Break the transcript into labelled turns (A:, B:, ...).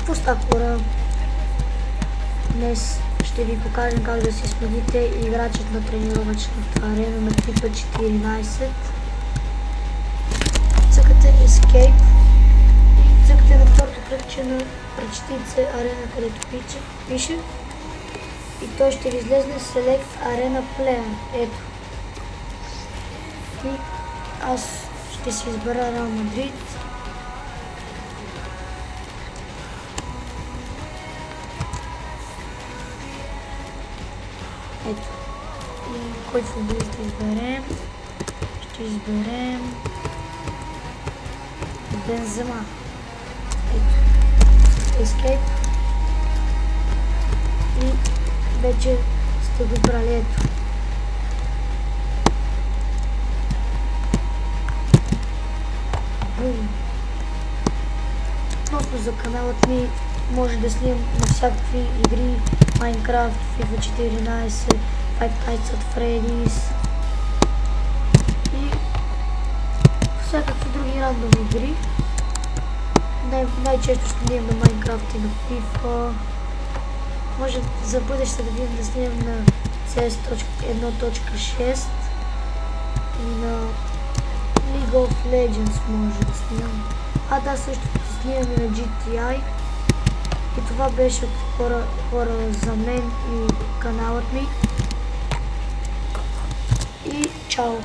A: Какво става, хора? Днес ще ви покажем как да си смените играчът на тренировъчната арена на FIFA 14. Цъкате Escape и цъкате на второто кръгче на прочетица арена, където пише и той ще ви излезне Select Arena Player. Ето. И аз ще си избера Реал Мадрид. Ето. И кой футболист ще изберем? Ще изберем Бензема. Ето. Escape. И вече сте го брали. Ето. Бум. Относно за каналът ми, може да снимам на всякакви игри, Minecraft, FIFA 14, Five Nights at Freddy's и всякакви други рандом игри. Най-често ще снимам на Minecraft и на FIFA. Може за бъдеще да видим да снимам на CS 1.6 и на League of Legends може да снимам. А да, също ще снимам и на GTI. И това беше хора за мен и каналът ми. И чао!